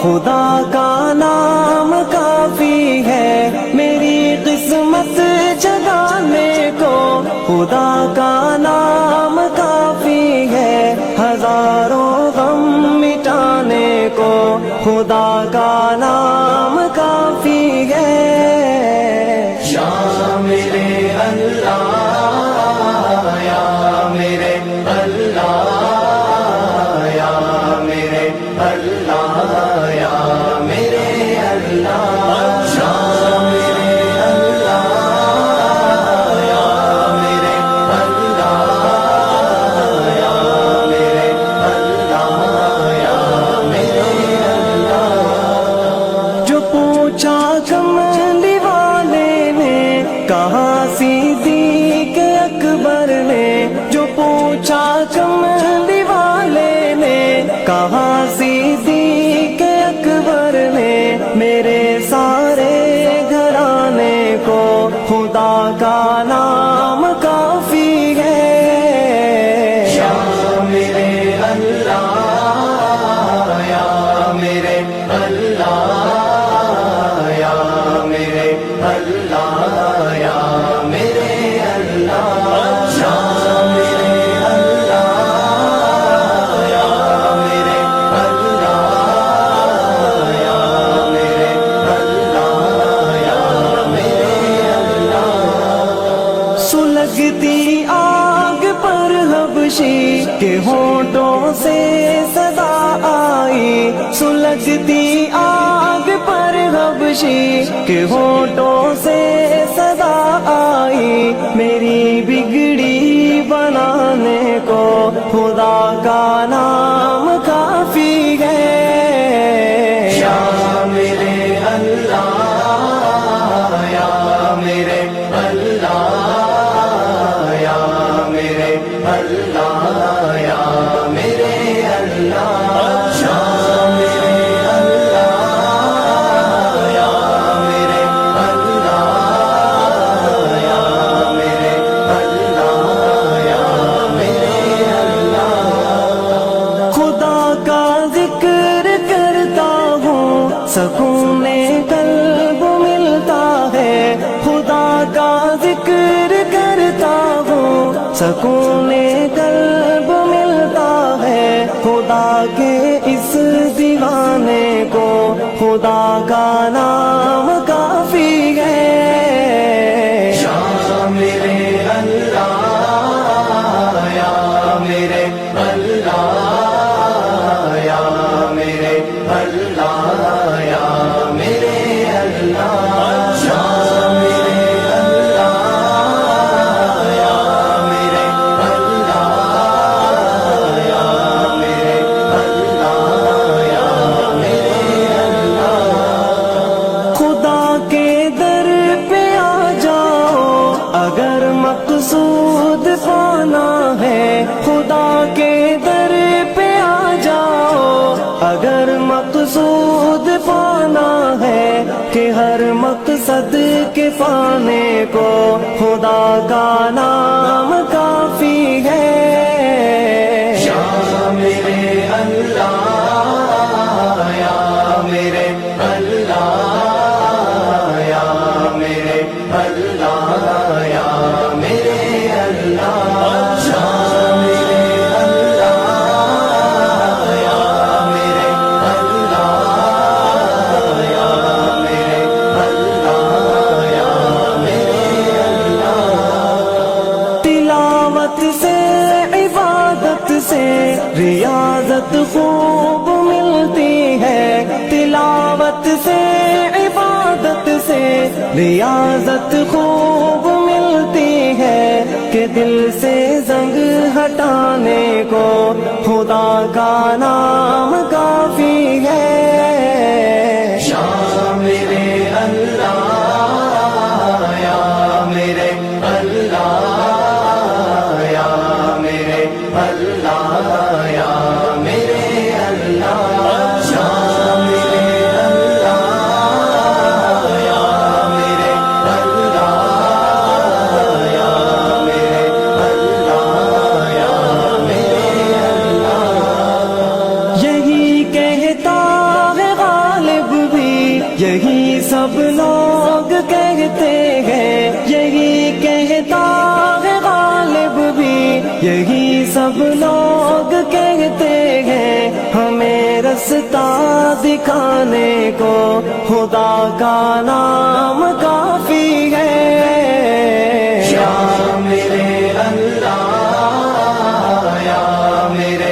خدا کا نام کافی ہے میری قسمت جگانے کو، خدا کا نام کافی ہے ہزاروں غم مٹانے کو، خدا کا نام کافی ہے۔ یا میرے اللہ، یا میرے اللہ، یا میرے اللہ، یا میرے اللہ، یا میرے اللہ، یا میرے اللہ، یا میرے اللہ، یا میرے اللہ۔ جو پوچھا کملی والے نے، کہا صدیق اکبر نے، جو پوچھا کملی والے نے، کہا صدیق اکبر نے، میرے سارے گھرانے کو خدا کا نام کافی ہے۔ یا میرے اللہ، یا میرے اللہ، یا میرے اللہ، یا میرے اللہ، یا میرے اللہ، یا میرے اللہ، یا میرے اللہ، یا میرے اللہ۔ سلگتی آگ پر حبشی کے ہونٹوں سے صدا آئی، سلگتی آگ پر حبشی کے ہونٹوں سے صدا آئی، میری بگڑی بنانے کو خدا کا نام کافی ہے۔ یا میرے اللہ، یا میرے اللہ، یا میرے اللہ، یا میرے اللہ، یا میرے اللہ، یا میرے اللہ، یا میرے اللہ، یا میرے اللہ۔ خدا کا ذکر کرتا ہوں سکون قلب ملتا ہے، خدا کا ذکر کرتا ہوں سکون قلب ملتا ہے، خدا کے اس دیوانے کو خدا کا نام کافی ہے۔ یا میرے اللہ، یا میرے اللہ، یا میرے اللہ، یا میرے اللہ، یا میرے اللہ، یا میرے اللہ، یا میرے اللہ، یا میرے اللہ۔ خدا کے در پہ آ جاؤ اگر مقصود پانا ہے، خدا کے در پہ آ جاؤ اگر مقصود پانا ہے، کہ ہر مقصد کے پانے کو خدا کا نام کافی ہے۔ یا میرے اللہ، یا میرے اللہ، یا میرے اللہ، یا میرے اللہ، یا میرے اللہ، یا میرے اللہ، یا میرے اللہ، یا میرے اللہ۔ تلاوت سے عبادت سے ریاضت خوب ملتی ہے، تلاوت سے عبادت سے ریاضت خوب ملتی ہے، کہ دل سے زنگ ہٹانے کو خدا کا نام کافی ہے۔ یا میرے اللہ، یا میرے اللہ، یا میرے اللہ، یا میرے اللہ، یا میرے اللہ، یا میرے اللہ، یا میرے اللہ، یا میرے اللہ۔ سب لوگ کہتے ہیں ہمیں رستہ دکھانے کو، خدا کا نام کافی ہے۔ یا میرے اللہ، یا میرے